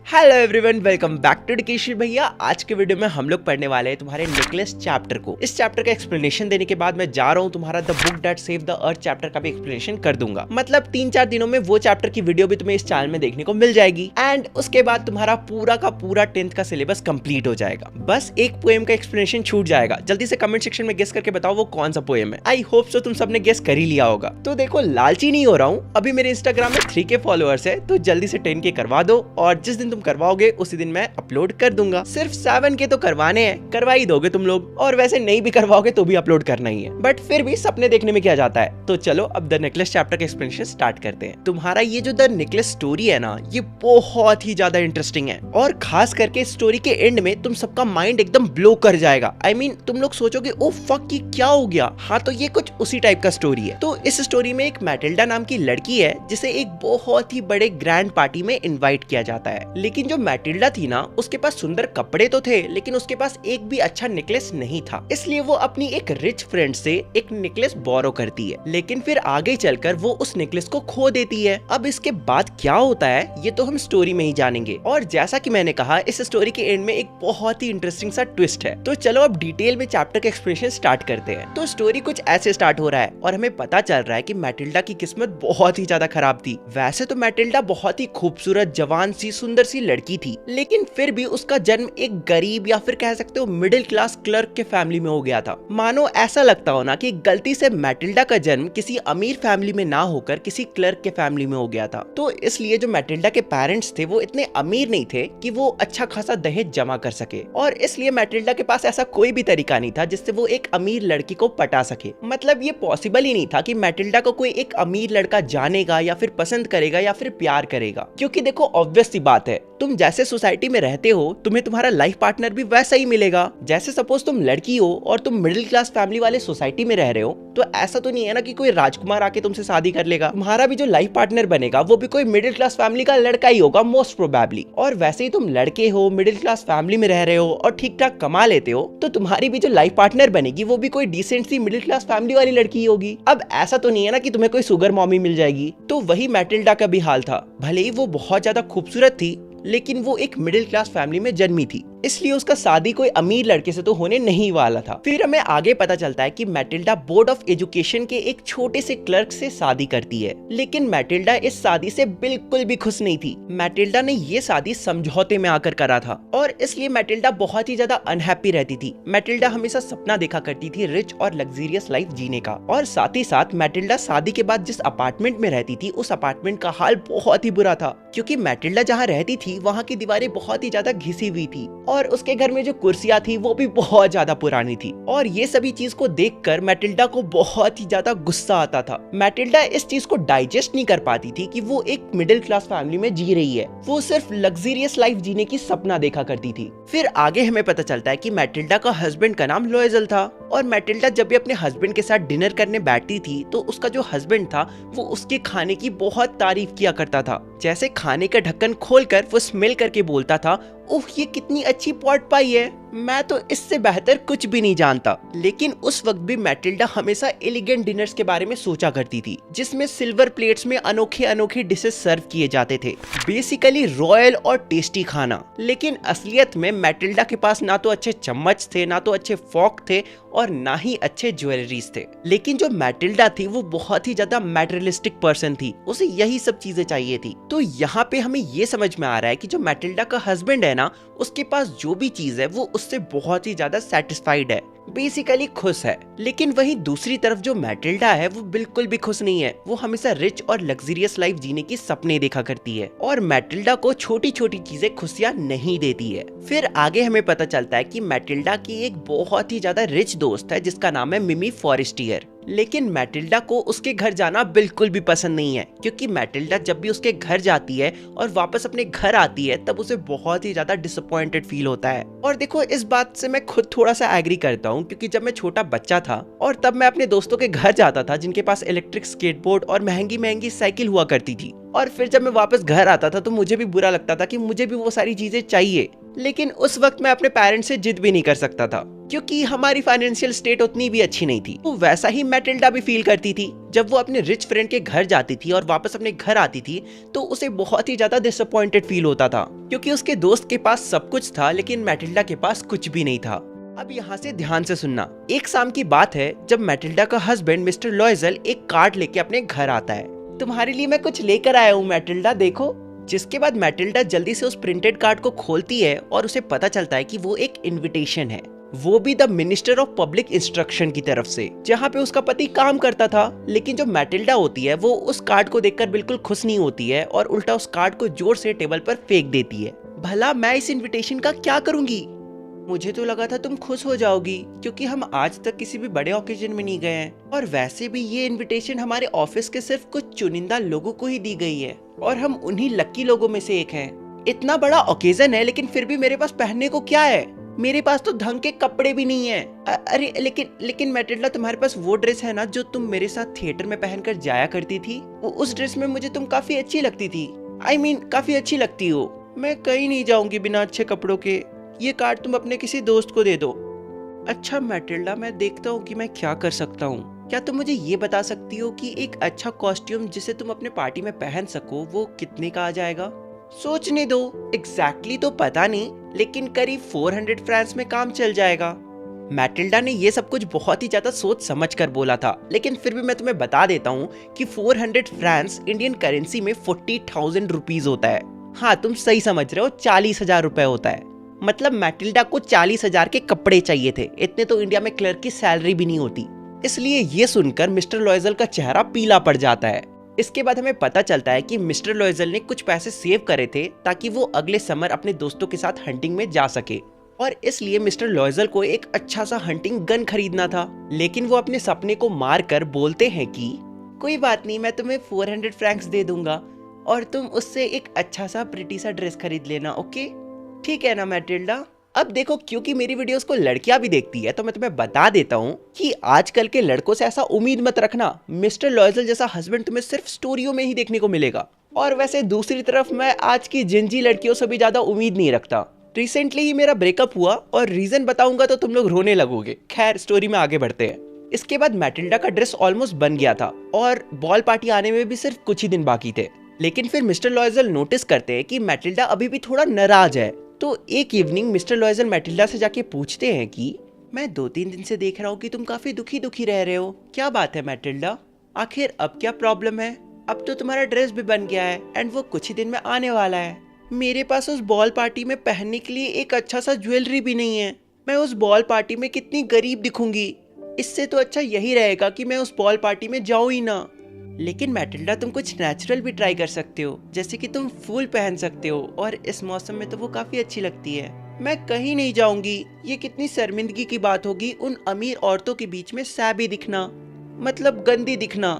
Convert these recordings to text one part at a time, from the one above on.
Hello everyone, welcome back to Dikesh भैया। आज के वीडियो में हम लोग पढ़ने वाले हैं तुम्हारे नेकलेस चैप्टर को। इस चैप्टर का एक्सप्लेनेशन देने के बाद मैं जा रहा हूँ तुम्हारा the book that saved the earth chapter का भी एक्सप्लेनेशन कर दूंगा। मतलब 3-4 दिनों में वो चैप्टर की वीडियो भी तुम्हें इस चैनल में देखने को मिल जाएगी एंड उसके बाद तुम्हारा पूरा का पूरा 10th का सिलेबस कंप्लीट हो जाएगा। बस एक पोएम का एक्सप्लेनेशन छूट जाएगा। जल्दी से कमेंट सेक्शन में गेस करके बताओ वो कौन सा पोएम है। आई होप सो तुम सबने गेस कर ही लिया होगा। तो देखो, लालची नहीं हो रहा हूँ। अभी मेरे इंस्टाग्राम में 3K फॉलोअर्स है, तो जल्दी से 10K करवा दो और जिस दिन तुम करवाओगे उसी दिन मैं अपलोड कर दूंगा। सिर्फ 7K तो करवाने हैं, करवा ही दोगे तुम लोग। और वैसे नहीं भी करवाओगे तो भी अपलोड करना ही है, बट फिर भी सपने देखने में क्या जाता है। तो चलो अब द नेकलेस चैप्टर का एक्सप्लेनेशन स्टार्ट करते हैं। तुम्हारा ये जो द नेकलेस स्टोरी है ना, ये बहुत ही ज्यादा इंटरेस्टिंग है और खास करके स्टोरी के एंड में तुम सबका माइंड एकदम ब्लो कर जाएगा। आई मीन तुम लोग सोचोगे ओ फक, ये क्या हो गया। हाँ, तो ये कुछ उसी टाइप का स्टोरी है। तो इस स्टोरी में एक मैटिल्डा नाम की लड़की है जिसे एक बहुत ही बड़े ग्रैंड पार्टी में इनवाइट किया जाता है। लेकिन जो मैटिल्डा थी ना, उसके पास सुंदर कपड़े तो थे लेकिन उसके पास एक भी अच्छा नेकलेस नहीं था। इसलिए वो अपनी एक रिच फ्रेंड से एक नेकलेस बोरो करती है, लेकिन फिर आगे चलकर वो उस नेकलेस को खो देती है। अब इसके बाद क्या होता है ये तो हम स्टोरी में ही जानेंगे। और जैसा कि मैंने कहा, इस स्टोरी के एंड में एक बहुत ही इंटरेस्टिंग सा ट्विस्ट है। तो चलो अब डिटेल में चैप्टर का एक्सप्लेनेशन स्टार्ट करते हैं। तो स्टोरी कुछ ऐसे स्टार्ट हो रहा है और हमें पता चल रहा है कि मैटिल्डा की किस्मत बहुत ही ज्यादा खराब थी। वैसे तो मैटिल्डा बहुत ही खूबसूरत, जवान सी, सुंदर सी लड़की थी, लेकिन फिर भी उसका जन्म एक गरीब या फिर कह सकते हो मिडिल क्लास क्लर्क के फैमिली में हो गया था। मानो ऐसा लगता हो ना कि गलती से मैटिल्डा का जन्म किसी अमीर फैमिली में ना होकर किसी क्लर्क के फैमिली में हो गया था। तो इसलिए जो मैटिल्डा के पेरेंट्स थे वो इतने अमीर नहीं थे कि वो अच्छा खासा दहेज जमा कर सके, और इसलिए मैटिल्डा के पास ऐसा कोई भी तरीका नहीं था जिससे वो एक अमीर लड़की को पटा सके। मतलब ये पॉसिबल ही नहीं था कि मैटिल्डा को कोई एक अमीर लड़का जानेगा या फिर पसंद करेगा या फिर प्यार करेगा। क्योंकि देखो, ऑब्वियस सी बात है, तुम जैसे सोसाइटी में रहते हो तुम्हें तुम्हारा लाइफ पार्टनर भी वैसा ही मिलेगा। जैसे सपोज तुम लड़की हो और तुम मिडिल क्लास फैमिली वाले सोसाइटी में रह रहे हो, तो ऐसा तो नहीं है ना कि कोई राजकुमार आके तुमसे शादी कर लेगा। तुम्हारा भी जो लाइफ पार्टनर बनेगा वो भी कोई मिडिल क्लास फैमिली का लड़का ही होगा मोस्ट प्रोबेबली। और वैसे ही तुम लड़के हो, मिडिल क्लास फैमिली में रह रहे हो और ठीक ठाक कमा लेते हो, तो तुम्हारी भी जो लाइफ पार्टनर बनेगी वो भी कोई डिसेंट सी मिडिल क्लास फैमिली वाली लड़की ही होगी। अब ऐसा तो नहीं है ना कि तुम्हें कोई सुगर मॉमी मिल जाएगी। तो वही मैटिल्डा का भी हाल था। भले ही वो बहुत ज्यादा खूबसूरत थी, लेकिन वो एक मिडिल क्लास फैमिली में जन्मी थी, इसलिए उसका शादी कोई अमीर लड़के से तो होने नहीं वाला था। फिर हमें आगे पता चलता है कि मैटिल्डा बोर्ड ऑफ एजुकेशन के एक छोटे से क्लर्क से शादी करती है। लेकिन मैटिल्डा इस शादी से बिल्कुल भी खुश नहीं थी। मैटिल्डा ने ये शादी समझौते में आकर करा था और इसलिए मैटिल्डा बहुत ही ज्यादा अनहैप्पी रहती थी। मैटिल्डा हमेशा सपना देखा करती थी रिच और लग्जरियस लाइफ जीने का, और साथ ही साथ मैटिल्डा शादी के बाद जिस अपार्टमेंट में रहती थी उस अपार्टमेंट का हाल बहुत ही बुरा था, क्योंकि मैटिल्डा जहाँ रहती थी वहाँ की दीवारें बहुत ही ज्यादा घिसी हुई थी और उसके घर में जो कुर्सियां थी वो भी बहुत ज्यादा पुरानी थी। और ये सभी चीज को देखकर मैटिल्डा को बहुत ही ज्यादा गुस्सा आता था। मैटिल्डा इस चीज को डाइजेस्ट नहीं कर पाती थी कि वो एक मिडिल क्लास फैमिली में जी रही है। वो सिर्फ लग्जरियस लाइफ जीने की सपना देखा करती थी। फिर आगे हमें पता चलता है कि मैटिल्डा का हस्बैंड का नाम लोएजल था, और मैटिल्डा जब भी अपने हस्बैंड के साथ डिनर करने बैठती थी तो उसका जो हस्बैंड था वो उसके खाने की बहुत तारीफ किया करता था। जैसे खाने का ढक्कन खोलकर वो स्मेल करके बोलता था, ओह ये कितनी अच्छी पॉट पाई है, मैं तो इससे बेहतर कुछ भी नहीं जानता। लेकिन उस वक्त भी मैटिल्डा हमेशा एलिगेंट डिनर्स के बारे में सोचा करती थी, जिसमें सिल्वर प्लेट्स में अनोखे अनोखे डिशेस सर्व किए जाते थे, बेसिकली रॉयल और टेस्टी खाना। लेकिन असलियत में मैटिल्डा के पास ना तो अच्छे चम्मच थे, ना तो अच्छे फॉर्क थे और ना ही अच्छे ज्वेलरीज थे। लेकिन जो मैटिल्डा थी वो बहुत ही ज्यादा मैटेरियलिस्टिक पर्सन थी, उसे यही सब चीजें चाहिए थी। तो यहाँ पे हमें ये समझ में आ रहा है कि जो मैटिल्डा का हस्बैंड है ना, उसके पास जो भी चीज है वो उससे बहुत ही ज्यादा सेटिस्फाइड है, बेसिकली खुश है। लेकिन वहीं दूसरी तरफ जो मैटिल्डा है वो बिल्कुल भी खुश नहीं है। वो हमेशा रिच और लग्जरियस लाइफ जीने की सपने देखा करती है और मैटिल्डा को छोटी छोटी चीजें खुशियां नहीं देती है। फिर आगे हमें पता चलता है कि मैटिल्डा की एक बहुत ही ज्यादा रिच दोस्त है जिसका नाम है मिमी फॉरेस्टियर। लेकिन मैटिल्डा को उसके घर जाना बिल्कुल भी पसंद नहीं है, क्योंकि मैटिल्डा जब भी उसके घर जाती है और वापस अपने घर आती है तब उसे बहुत ही ज्यादा डिसअपॉइंटेड फील होता है। और देखो, इस बात से मैं खुद थोड़ा सा एग्री करता हूँ, क्योंकि जब मैं छोटा बच्चा था और तब मैं अपने दोस्तों के घर जाता था जिनके पास इलेक्ट्रिक स्केटबोर्ड और महंगी महंगी साइकिल हुआ करती थी, और फिर जब मैं वापस घर आता था तो मुझे भी बुरा लगता था कि मुझे भी वो सारी चीजें चाहिए। लेकिन उस वक्त मैं अपने पेरेंट्स से जिद भी नहीं कर सकता था। क्योंकि हमारी फाइनेंशियल स्टेट उतनी भी अच्छी नहीं थी। वो वैसा ही मैटिल्डा भी फील करती थी। जब वो अपने रिच फ्रेंड के घर जाती थी और वापस अपने घर आती थी तो उसे बहुत ही ज्यादा डिसअपॉइंटेड फील होता था, क्योंकि उसके दोस्त के पास सब कुछ था लेकिन मैटिल्डा के पास कुछ भी नहीं था। अब यहाँ से ध्यान से सुनना। एक शाम की बात है जब मैटिल्डा का हस्बैंड मिस्टर लॉयजल एक कार्ड लेके अपने घर आता है। तुम्हारे लिए मैं कुछ लेकर आया हूँ मैटिल्डा, देखो। जिसके बाद मैटिल्डा जल्दी से उस प्रिंटेड कार्ड को खोलती है और उसे पता चलता है कि वो एक इनविटेशन है, वो भी the minister of public instruction की तरफ से, जहाँ पे उसका पति काम करता था। लेकिन जो मैटिल्डा होती है वो उस कार्ड को देखकर बिल्कुल खुश नहीं होती है और उल्टा उस कार्ड को जोर से टेबल पर फेंक देती है। भला मैं इस इनविटेशन का क्या करूंगी? मुझे तो लगा था तुम खुश हो जाओगी क्योंकि हम आज तक किसी भी बड़े ओकेजन में नहीं गए हैं, और वैसे भी ये इनविटेशन हमारे ऑफिस के सिर्फ कुछ चुनिंदा लोगों को ही दी गई है और हम उन्हीं लकी लोगों में से एक हैं। इतना बड़ा ओकेजन है लेकिन फिर भी मेरे पास पहनने को क्या है? मेरे पास तो ढंग के कपड़े भी नहीं है। अरे लेकिन मैटिल्डा, तुम्हारे पास वो ड्रेस है ना जो तुम मेरे साथ थिएटर में पहनकर जाया करती थी? उस ड्रेस में मुझे तुम काफी अच्छी लगती थी। I mean, काफी अच्छी लगती हो। मैं कहीं नहीं जाऊंगी बिना अच्छे कपड़ों के। ये कार्ड तुम अपने किसी दोस्त को दे दो। अच्छा मैटिल्डा, मैं देखता हूँ कि मैं क्या कर सकता हूँ। क्या तुम मुझे ये बता सकती हो कि एक अच्छा कॉस्ट्यूम जिसे तुम अपने पार्टी में पहन सको वो कितने का आ जाएगा? सोचने दो, एग्जैक्टली तो पता नहीं, लेकिन करीब 400 फ्रांस में काम चल जाएगा। मैटिल्डा ने ये सब कुछ बहुत ही ज्यादा सोच समझ कर बोला था, लेकिन फिर भी मैं तुम्हें बता देता हूँ कि 400 फ्रांस इंडियन करेंसी में 40,000 रुपीज होता है। हाँ, तुम सही समझ रहे हो, 40,000 रुपए होता है। मतलब मैटिल्डा को 40,000 के कपड़े चाहिए थे। इतने तो इंडिया में क्लर्क की सैलरी भी नहीं होती। इसलिए ये सुनकर मिस्टर लॉयजल का चेहरा पीला पड़ जाता है। इसके बाद हमें पता चलता है कि मिस्टर लॉयजल ने कुछ पैसे सेव करे थे ताकि वो अगले समर अपने दोस्तों के साथ हंटिंग में जा सके, और इसलिए मिस्टर लॉयजल को एक अच्छा सा हंटिंग गन खरीदना था। लेकिन वो अपने सपने को मार कर बोलते हैं कि कोई बात नहीं, मैं तुम्हें 400 फ्रैंक्स दे दूंगा और तुम उससे एक अच्छा सा प्रिटी सा ड्रेस खरीद लेना। ओके, ठीक है ना मैटिल्डा? अब देखो, क्योंकि मेरी वीडियोस को लड़कियां भी देखती है तो मैं तुम्हें बता देता हूँ कि आजकल के लड़कों से ऐसा उम्मीद मत रखना। मिस्टर लॉयजल जैसा हस्बैंड तुम्हें सिर्फ स्टोरियों में ही देखने को मिलेगा। और वैसे दूसरी तरफ मैं आज की जिंजी लड़कियों से भी ज्यादा उम्मीद नहीं रखता। रिसेंटली ही मेरा ब्रेकअप हुआ और रीजन बताऊंगा तो तुम लोग रोने लगोगे। खैर, स्टोरी में आगे बढ़ते हैं। इसके बाद मैटिल्डा का ड्रेस ऑलमोस्ट बन गया था और बॉल पार्टी आने में भी सिर्फ कुछ ही दिन बाकी थे। लेकिन फिर मिस्टर लॉयजल नोटिस करते हैं कि मैटिल्डा अभी भी थोड़ा नाराज है। तो एक इवनिंग मिस्टर लॉयजल मैटिल्डा से जाके पूछते हैं कि मैं 2-3 दिन से देख रहा हूँ कि तुम काफी दुखी रह रहे हो। क्या बात है मैटिल्डा? आखिर अब क्या प्रॉब्लम है? अब तो तुम्हारा ड्रेस भी बन गया है एंड वो कुछ ही दिन में आने वाला है। मेरे पास उस बॉल पार्टी में पहनने के लिए एक अच्छा सा ज्वेलरी भी नहीं है। मैं उस बॉल पार्टी में कितनी गरीब दिखूंगी। इससे तो अच्छा यही रहेगा कि मैं उस बॉल पार्टी में जाऊँ ही ना। लेकिन मैटिल्डा, तुम कुछ नेचुरल भी ट्राई कर सकते हो, जैसे कि तुम फूल पहन सकते हो और इस मौसम में तो वो काफी अच्छी लगती है। मैं कहीं नहीं जाऊंगी। ये कितनी शर्मिंदगी की बात होगी उन अमीर औरतों के बीच में सैबी दिखना, मतलब गंदी दिखना।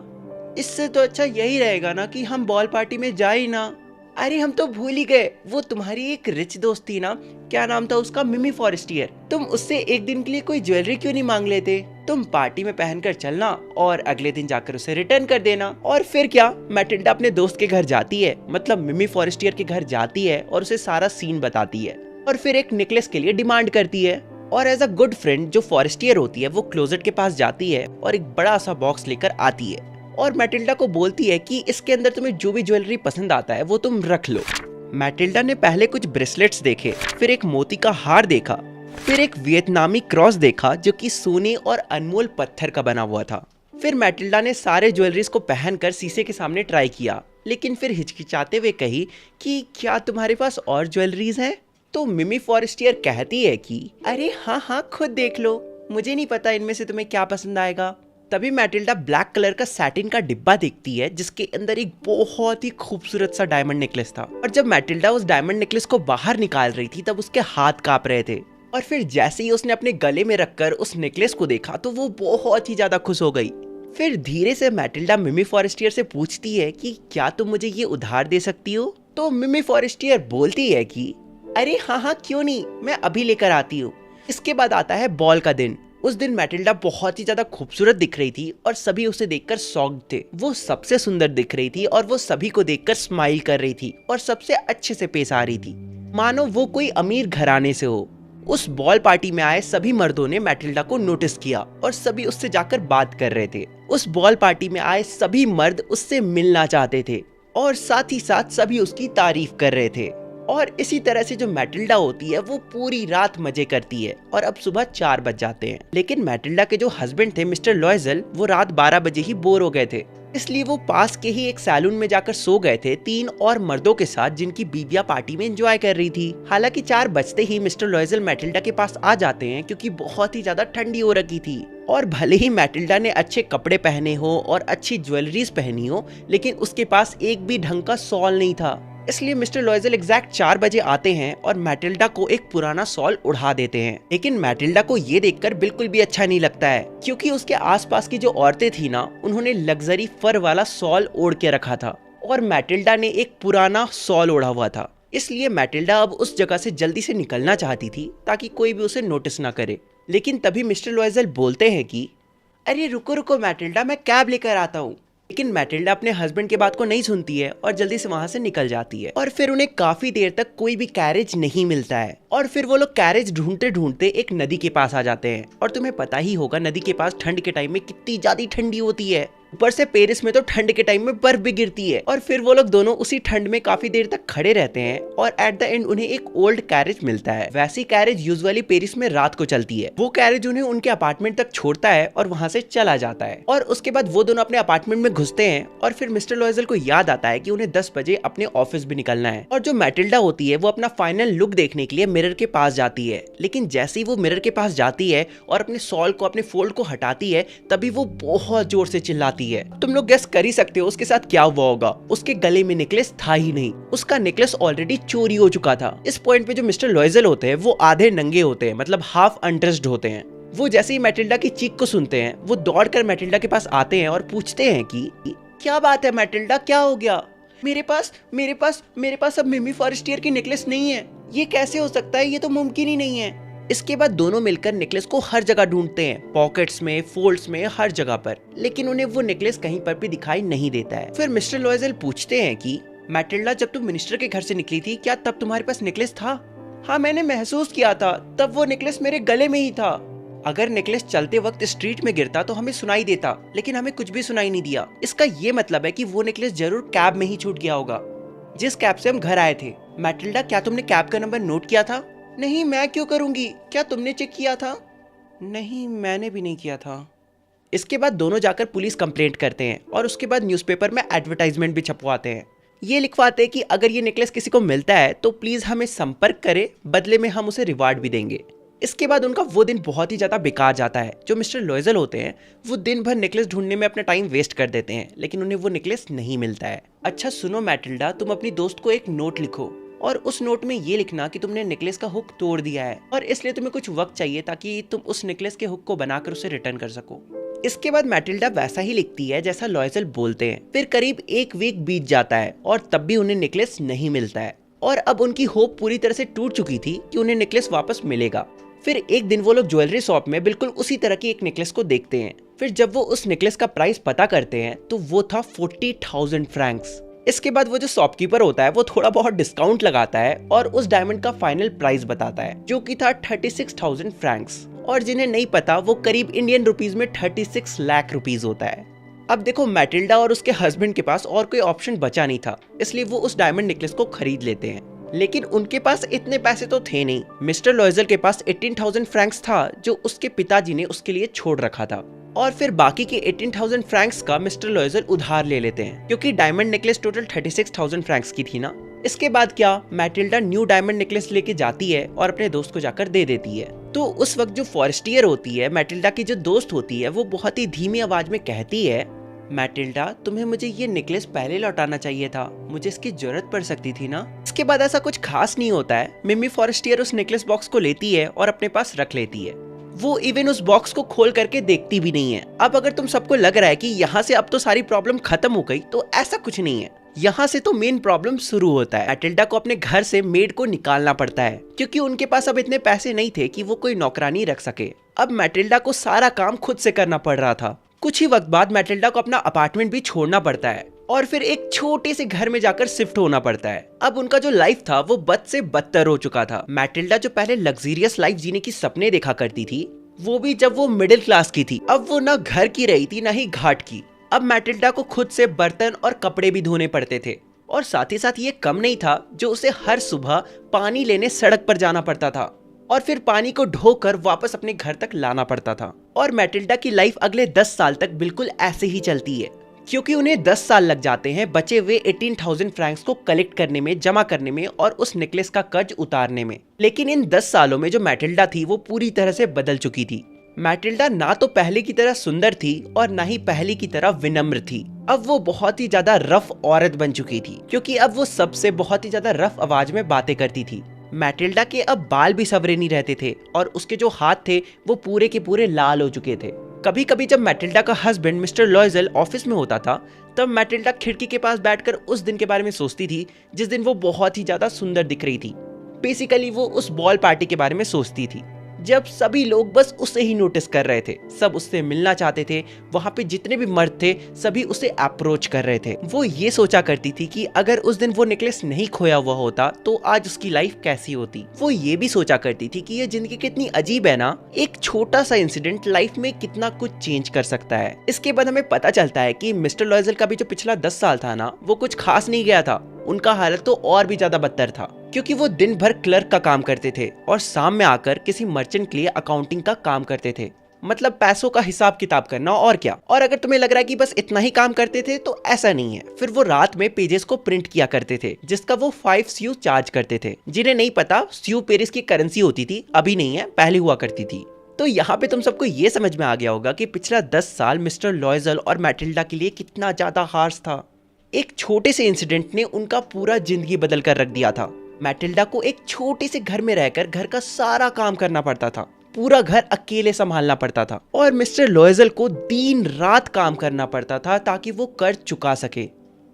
इससे तो अच्छा यही रहेगा ना कि हम बॉल पार्टी में जाए ही ना। अरे हम तो भूल ही गए, वो तुम्हारी एक रिच दोस्त थी ना, क्या नाम था उसका? मिमी फॉरेस्टियर। तुम उससे एक दिन के लिए कोई ज्वेलरी क्यों नहीं मांग लेते? तुम पार्टी में पहनकर चलना और अगले दिन जाकर उसे रिटर्न कर देना। और फिर क्या, मैटिल्डा अपने दोस्त के घर जाती है, मतलब मिमी फॉरेस्टियर के घर जाती है और उसे सारा सीन बताती है और फिर एक नेकलेस के लिए डिमांड करती है। और एज अ गुड फ्रेंड जो फॉरेस्टियर होती है वो क्लोजेट के पास जाती है और एक बड़ा सा बॉक्स लेकर आती है और मैटिल्डा को बोलती है कि इसके अंदर तुम्हें जो भी ज्वेलरी पसंद आता है वो तुम रख लो। मैटिल्डा ने पहले कुछ ब्रेसलेट्स देखे, फिर एक मोती का हार देखा, फिर एक वियतनामी क्रॉस देखा जो कि सोने और अनमोल पत्थर का बना हुआ था। फिर मैटिल्डा ने सारे ज्वेलरीज को पहनकर शीशे के सामने ट्राई किया, लेकिन फिर हिचकिचाते हुए कही कि क्या तुम्हारे पास और ज्वेलरीज हैं? तो मिमी फॉरेस्टियर कहती है कि अरे हाँ, खुद देख लो, मुझे नहीं पता इनमें से तुम्हें क्या पसंद आएगा। तभी मैटिल्डा ब्लैक कलर का सैटिन का डिब्बा देखती है जिसके अंदर एक बहुत ही खूबसूरत सा डायमंड नेकलेस था। और जब मैटिल्डा उस डायमंड नेकलेस को बाहर निकाल रही थी तब उसके हाथ कांप रहे थे। और फिर जैसे ही उसने अपने गले में रखकर उस नेकलेस को देखा तो वो बहुत ही ज्यादा खुश हो गई। फिर धीरे से मैटिल्डा मिमी फॉरेस्टियर से पूछती है कि क्या तुम मुझे ये उधार दे सकती हो? तो मिमी फॉरेस्टियर बोलती है कि अरे हाँ, क्यों नहीं, मैं अभी लेकर आती हूँ। इसके बाद आता है बॉल का दिन। उस दिन मैटिल्डा बहुत ही ज्यादा खूबसूरत दिख रही थी और सभी उसे देखकर शॉक्ड थे। वो सबसे सुंदर दिख रही थी और वो सभी को देखकर स्माइल कर रही थी और सबसे अच्छे से पेश आ रही थी, मानो वो कोई अमीर घराने से हो। उस बॉल पार्टी में आए सभी मर्दों ने मैटिल्डा को नोटिस किया और सभी उससे जाकर बात कर रहे थे। उस बॉल पार्टी में आए सभी मर्द उससे मिलना चाहते थे और साथ ही साथ सभी उसकी तारीफ कर रहे थे। और इसी तरह से जो मैटिल्डा होती है वो पूरी रात मजे करती है और अब सुबह 4 बज जाते हैं। लेकिन मैटिल्डा के जो हस्बैंड थे मिस्टर लॉयजल, वो रात 12 बजे ही बोर हो गए थे, इसलिए वो पास के ही एक सैलून में जाकर सो गए थे 3 और मर्दों के साथ जिनकी बीवियां पार्टी में एंजॉय कर रही थी। हालांकि 4 बजते ही मिस्टर लॉयजल मैटिल्डा के पास आ जाते हैं क्योंकि बहुत ही ज्यादा ठंडी हो रखी थी। और भले ही मैटिल्डा ने अच्छे कपड़े पहने हो और अच्छी ज्वेलरीज पहनी हो, लेकिन उसके पास एक भी ढंग का सॉल नहीं था। इसलिए मिस्टर लॉयजल एग्जैक्ट 4 बजे आते हैं और मैटिल्डा को एक पुराना सॉल उड़ा देते हैं। लेकिन मैटिल्डा को ये देखकर बिल्कुल भी अच्छा नहीं लगता है, क्योंकि उसके आसपास की जो औरतें थी ना, उन्होंने लग्जरी फर वाला सॉल ओढ़ के रखा था और मैटिल्डा ने एक पुराना सॉल ओढ़ा हुआ था। इसलिए मैटिल्डा अब उस जगह से जल्दी से निकलना चाहती थी ताकि कोई भी उसे नोटिस ना करे। लेकिन तभी मिस्टर लॉयजल बोलते हैं कि अरे रुको रुको मैटिल्डा, मैं कैब लेकर आता हूँ। लेकिन मैटिल्डा अपने हस्बैंड के बात को नहीं सुनती है और जल्दी से वहां से निकल जाती है। और फिर उन्हें काफी देर तक कोई भी कैरेज नहीं मिलता है और फिर वो लोग कैरेज ढूंढते ढूंढते एक नदी के पास आ जाते हैं। और तुम्हें पता ही होगा नदी के पास ठंड के टाइम में कितनी ज्यादा ठंडी होती है, ऊपर से पेरिस में तो ठंड के टाइम में बर्फ भी गिरती है। और फिर वो लोग दोनों उसी ठंड में काफी देर तक खड़े रहते हैं और एट द एंड उन्हें एक ओल्ड कैरेज मिलता है। वैसी कैरेज यूजुअली पेरिस में रात को चलती है। वो कैरेज उन्हें उनके अपार्टमेंट तक छोड़ता है और वहां से चला जाता है। और उसके बाद वो दोनों अपने अपार्टमेंट में घुसते हैं और फिर मिस्टर लॉयजल को याद आता है कि उन्हें 10 बजे अपने ऑफिस भी निकलना है। और जो मैटिल्डा होती है वो अपना फाइनल लुक देखने के लिए मिरर के पास जाती है। लेकिन जैसे ही वो मिरर के पास जाती है और अपने सॉल को, अपने फोल्ड को हटाती है, तभी वो बहुत जोर से चिल्लाती है। तुम लोग गेस कर ही सकते हो उसके साथ क्या हुआ होगा। उसके गले में नेकलेस था ही नहीं, उसका नेकलेस ऑलरेडी चोरी हो चुका था। इस पॉइंट पे जो मिस्टर लॉयजल होते हैं वो आधे नंगे होते हैं, मतलब हाफ अनड्रेस्ड होते हैं। वो जैसे ही मैटिल्डा की चीख को सुनते हैं वो दौड़कर मैटिल्डा के पास आते हैं और पूछते हैं कि क्या बात है मैटिल्डा, क्या हो गया? मेरे पास अब मिमी फॉरेस्टियर की नेकलेस नहीं है। ये कैसे हो सकता है? ये तो मुमकिन ही नहीं है। इसके बाद दोनों मिलकर नेकलेस को हर जगह ढूंढते हैं, पॉकेट्स में, फोल्ड्स में, हर जगह पर, लेकिन उन्हें वो नेकलेस कहीं पर भी दिखाई नहीं देता है। फिर मिस्टर लॉयजल पूछते हैं कि मैटिल्डा, जब तुम मिनिस्टर के घर से निकली थी, क्या तब तुम्हारे पास नेकलेस था? हाँ, मैंने महसूस किया था, तब वो नेकलेस मेरे गले में ही था। अगर नेकलेस चलते वक्त स्ट्रीट में गिरता तो हमें सुनाई देता, लेकिन हमें कुछ भी सुनाई नहीं दिया। इसका ये मतलब है कि वो नेकलेस जरूर कैब में ही छूट गया होगा, जिस कैब से हम घर आए थे। मैटिल्डा, क्या तुमने कैब का नंबर नोट किया था? नहीं, मैं क्यों करूंगी? क्या तुमने चेक किया था? नहीं, मैंने भी नहीं किया था। इसके बाद दोनों जाकर पुलिस कंप्लेंट करते हैं और उसके बाद न्यूज़पेपर में एडवर्टाइजमेंट भी छपवाते हैं। ये लिखवाते हैं कि अगर ये नेकलेस किसी को मिलता है तो प्लीज हमें संपर्क करे, बदले में हम उसे रिवार्ड भी देंगे। इसके बाद उनका वो दिन बहुत ही ज्यादा बेकार जाता है। जो मिस्टर लॉयजल होते हैं वो दिन भर नेकलेस ढूंढने में अपना टाइम वेस्ट कर देते हैं, लेकिन उन्हें वो नेकलेस नहीं मिलता है। अच्छा सुनो मैटिल्डा, तुम अपनी दोस्त को एक नोट लिखो और उस नोट में ये लिखना कि तुमने नेकलेस का हुक तोड़ दिया है और इसलिए तुम्हें कुछ वक्त चाहिए ताकि तुम उस नेकलेस के हुक को बनाकर उसे रिटर्न कर सको। इसके बाद मैटिल्डा वैसा ही लिखती है जैसा लॉयजल बोलते हैं। फिर करीब 1 वीक बीत जाता है और तब भी उन्हें नेकलेस नहीं मिलता है और अब उनकी होप पूरी तरह से टूट चुकी थी कि उन्हें नेकलेस वापस मिलेगा। फिर एक दिन वो लोग ज्वेलरी शॉप में बिल्कुल उसी तरह की एक नेकलेस को देखते हैं। फिर जब वो उस नेकलेस का प्राइस पता करते हैं तो वो था 40,000 फ्रैंक्स। इसके बाद वो जो शॉपकीपर होता है वो थोड़ा बहुत डिस्काउंट लगाता है और उस डायमंड का फाइनल प्राइस बताता है, जो कि था 36,000 फ्रैंक्स। और जिन्हें नहीं पता वो करीब इंडियन रुपीज में 36 लाख रुपीज होता है। अब देखो मैटिल्डा और उसके हस्बैंड के पास और कोई ऑप्शन बचा नहीं था, इसलिए वो उस डायमंड नेकलेस को खरीद लेते हैं। लेकिन उनके पास इतने पैसे तो थे नहीं। मिस्टर लॉयजल के पास 18,000 फ्रैंक्स था जो उसके पिताजी ने उसके लिए छोड़ रखा था और फिर बाकी के 18,000 फ्रैंक्स का मिस्टर लॉयजल उधार ले लेते हैं, क्योंकि डायमंड नेकलेस टोटल 36,000 फ्रैंक्स की थी ना। इसके बाद क्या, मैटिल्डा न्यू डायमंड नेकलेस लेके जाती है और अपने दोस्त को जाकर दे देती है। तो उस वक्त जो फॉरेस्टियर होती है, मैटिल्डा की जो दोस्त होती है, वो बहुत ही धीमी आवाज में कहती है, मैटिल्डा तुम्हें मुझे ये नेकलेस पहले लौटाना चाहिए था, मुझे इसकी जरूरत पड़ सकती थी ना। इसके बाद ऐसा कुछ खास नहीं होता है। मिमी फॉरेस्टियर उस नेकलेस बॉक्स को लेती है और अपने पास रख लेती है। वो इवन उस बॉक्स को खोल करके देखती भी नहीं है। अब अगर तुम सबको लग रहा है कि यहाँ से अब तो सारी प्रॉब्लम खत्म हो गई, तो ऐसा कुछ नहीं है। यहाँ से तो मेन प्रॉब्लम शुरू होता है। मैटिल्डा को अपने घर से मेड को निकालना पड़ता है, क्योंकि उनके पास अब इतने पैसे नहीं थे कि वो कोई नौकरानी रख सके। अब मैटिल्डा को सारा काम खुद से करना पड़ रहा था। कुछ ही वक्त बाद मैटिल्डा को अपना अपार्टमेंट भी छोड़ना पड़ता है, और फिर एक छोटे से घर में जाकर शिफ्ट होना पड़ता है। अब उनका जो लाइफ था वो बद से बदतर हो चुका था। मैटिल्डा जो पहले लग्जरियस लाइफ जीने की सपने देखा करती थी, वो भी जब वो मिडिल क्लास की थी, अब वो ना घर की रही थी ना ही घाट की। अब मैटिल्डा को खुद से बर्तन और कपड़े भी धोने पड़ते थे, और साथ ही साथ ये कम नहीं था जो उसे हर सुबह पानी लेने सड़क पर जाना पड़ता था और फिर पानी को ढोकर वापस अपने घर तक लाना पड़ता था। और मैटिल्डा की लाइफ अगले 10 साल तक बिल्कुल ऐसे ही चलती है, क्योंकि उन्हें 10 साल लग जाते हैं बचे हुए 18,000 फ्रैंक्स को कलेक्ट करने में, जमा करने में और उस नेकलेस का कर्ज उतारने में। लेकिन इन 10 सालों में जो मैटिल्डा थी वो पूरी तरह से बदल चुकी थी। मैटिल्डा ना तो पहले की तरह सुंदर थी और ना ही पहले की तरह विनम्र थी। अब वो बहुत ही ज्यादा रफ औरत बन चुकी थी, क्योंकि अब वो सबसे बहुत ही ज्यादा रफ आवाज में बातें करती थी। मैटिल्डा के अब बाल भी सवरे नहीं रहते थे और उसके जो हाथ थे वो पूरे के पूरे लाल हो चुके थे। कभी कभी जब मैटिल्डा का हस्बैंड मिस्टर लॉयजल ऑफिस में होता था, तब मैटिल्डा खिड़की के पास बैठकर उस दिन के बारे में सोचती थी जिस दिन वो बहुत ही ज्यादा सुंदर दिख रही थी। बेसिकली वो उस बॉल पार्टी के बारे में सोचती थी जब सभी लोग बस उसे ही नोटिस कर रहे थे, सब उससे मिलना चाहते थे। वहां पे जितने भी मर्द थे सभी उसे अप्रोच कर रहे थे। वो ये सोचा करती थी कि अगर उस दिन वो नेकलेस नहीं खोया हुआ होता तो आज उसकी लाइफ कैसी होती। वो ये भी सोचा करती थी कि ये जिंदगी कितनी अजीब है ना, एक छोटा सा इंसिडेंट लाइफ में कितना कुछ चेंज कर सकता है। इसके बाद हमें पता चलता है कि मिस्टर लॉयजल का भी जो पिछला 10 साल था ना, वो कुछ खास नहीं गया था। उनका हालत तो और भी ज्यादा बदतर था, क्योंकि वो दिन भर क्लर्क का काम करते थे और शाम में आकर किसी मर्चेंट के लिए अकाउंटिंग का काम करते थे, मतलब पैसों का हिसाब किताब करना और क्या। और अगर तुम्हें लग रहा है कि बस इतना ही काम करते थे, तो ऐसा नहीं है। फिर वो रात में पेजेस को प्रिंट किया करते थे, जिसका वो 5 स्यू चार्ज करते थे। जिन्हें नहीं पता, स्यू पेरिस की करेंसी होती थी, अभी नहीं है, पहले हुआ करती थी। तो यहाँ पे तुम सबको ये समझ में आ गया होगा कि पिछला 10 साल मिस्टर लॉयजल और मैटिल्डा के लिए कितना ज्यादा हार्श था। एक छोटे से इंसिडेंट ने उनका पूरा जिंदगी बदल कर रख दिया था। मैटिल्डा को एक छोटे से घर में रहकर घर का सारा काम करना पड़ता था, पूरा घर अकेले संभालना पड़ता था, और मिस्टर लॉयजल को दिन रात काम करना पड़ता था ताकि वो कर्ज चुका सके।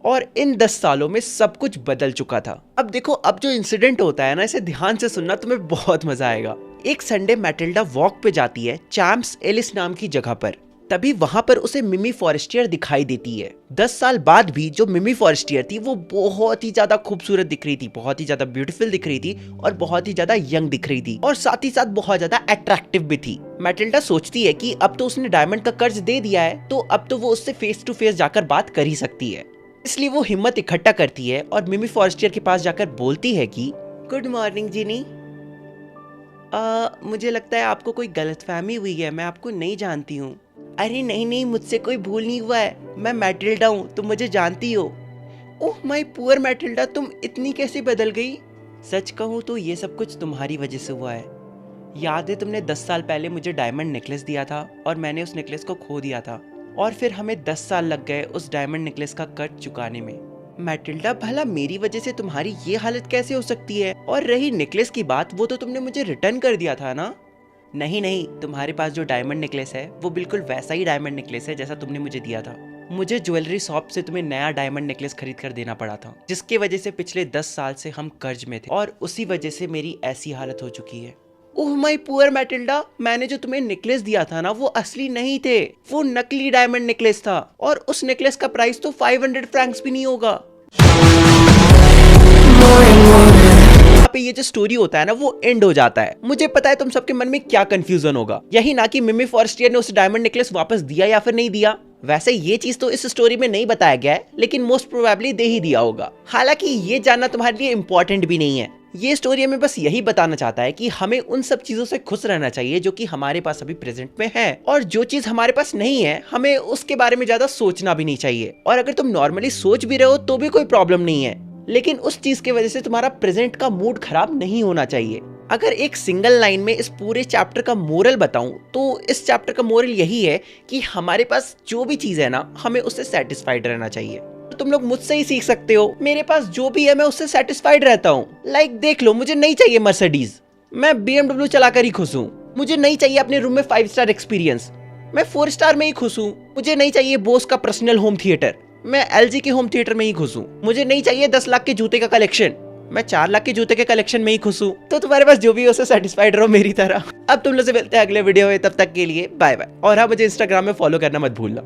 और इन 10 सालों में सब कुछ बदल चुका था। अब देखो, अब जो इंसिडेंट होता है ना, इसे ध्यान से सुनना, तुम्हें बहुत मजा आएगा। एक संडे मैटिल्डा वॉक पे जाती है चैम्प्स एलिस नाम की जगह पर। तभी वहां पर उसे मिमी फॉरेस्टियर दिखाई देती है। 10 साल बाद भी जो मिमी फॉरेस्टियर थी वो बहुत ही ज्यादा खूबसूरत दिख रही थी, बहुत ही ज्यादा ब्यूटीफुल दिख रही थी और बहुत ही ज्यादा यंग दिख रही थी, और साथ ही साथ बहुत ज्यादा अट्रैक्टिव भी थी। मैटिल्डा सोचती है कि अब तो उसने डायमंड का कर्ज दे दिया है, तो अब तो वो उससे फेस टू फेस जाकर बात कर ही सकती है। इसलिए वो हिम्मत इकट्ठा करती है और मिमी फॉरेस्टियर के पास जाकर बोलती है कि गुड मॉर्निंग जिनी, मुझे लगता है आपको कोई गलतफहमी हुई है, मैं आपको नहीं जानती हूँ। अरे नहीं नहीं, मुझसे कोई भूल नहीं हुआ है, मैं मैटिल्डा हूँ, तुम मुझे जानती हो। ओह माय पुअर मैटिल्डा, तुम इतनी कैसे बदल गई? सच कहूँ तो ये सब कुछ तुम्हारी वजह से हुआ है। याद है तुमने 10 साल पहले मुझे डायमंड नेकलेस दिया था और मैंने उस नेकलेस को खो दिया था, और फिर हमें 10 साल लग गए उस डायमंड नेकलेस का कर्ज चुकाने में। मैटिल्डा, भला मेरी वजह से तुम्हारी ये हालत कैसे हो सकती है? और रही नेकलेस की बात, वो तो तुमने मुझे रिटर्न कर दिया था ना? नहीं नहीं, तुम्हारे पास जो डायमंड नेकलेस है वो बिल्कुल वैसा ही डायमंड नेकलेस है जैसा तुमने मुझे दिया था। मुझे ज्वेलरी शॉप से तुम्हें नया डायमंड नेकलेस खरीद कर देना पड़ा था, जिसकी वजह से पिछले 10 साल से हम कर्ज में थे, और उसी वजह से मेरी ऐसी हालत हो चुकी है। ओह माय पुअर मैटिल्डा, मैंने जो तुम्हें नेकलेस दिया था ना, वो असली नहीं थे, वो नकली डायमंड नेकलेस था, और उस नेकलेस का प्राइस तो 500 फ्रैंक्स भी नहीं होगा। पे ये जो स्टोरी होता है ना, वो एंड हो जाता है। मुझे पता है तुम सबके मन में क्या कंफ्यूजन होगा, यही ना कि मिमी फॉरेस्टियर ने उस डायमंड नेकलेस वापस दिया या फिर नहीं दिया। वैसे ये चीज तो इस स्टोरी में नहीं बताया गया है, लेकिन मोस्ट प्रोबेबली दे ही दिया होगा। हालांकि ये जानना तुम्हारे लिए इंपॉर्टेंट भी नहीं है। ये स्टोरी हमें बस यही बताना चाहता है कि हमें उन सब चीजों से खुश रहना चाहिए जो कि हमारे पास अभी प्रेजेंट में है, और जो चीज हमारे पास नहीं है हमें उसके बारे में ज्यादा सोचना भी नहीं चाहिए। और अगर तुम नॉर्मली सोच भी रहे हो तो भी कोई प्रॉब्लम नहीं है, लेकिन उस चीज की वजह से तुम्हारा प्रेजेंट का मूड खराब नहीं होना चाहिए। अगर एक सिंगल लाइन में इस पूरे चैप्टर का मोरल बताऊं, तो इस चैप्टर का मोरल यही है कि हमारे पास जो भी चीज है ना, हमें उससे सेटिस्फाइड रहना चाहिए। तुम लोग मुझसे ही सीख सकते हो, मेरे पास जो भी है मैं उससे सेटिस्फाइड रहता हूँ। लाइक देख लो, मुझे नहीं चाहिए मर्सिडीज, मैं BMW चलाकर ही खुश हूँ। मुझे नहीं चाहिए अपने रूम में 5 स्टार एक्सपीरियंस, मैं 4 स्टार में ही खुश हूँ। मुझे नहीं चाहिए बोस का पर्सनल होम थिएटर, मैं LG के होम थिएटर में ही खुश हूँ। मुझे नहीं चाहिए 10 लाख के जूते का कलेक्शन, मैं 4 लाख के जूते के कलेक्शन में ही खुश हूँ। तो तुम्हारे पास जो भी हो उससे सेटिस्फाइड रहो मेरी तरह। अब तुम लोग से मिलते हैं अगले वीडियो में, तब तक के लिए बाय बाय। और हाँ, मुझे इंस्टाग्राम में फॉलो करना मत भूलना।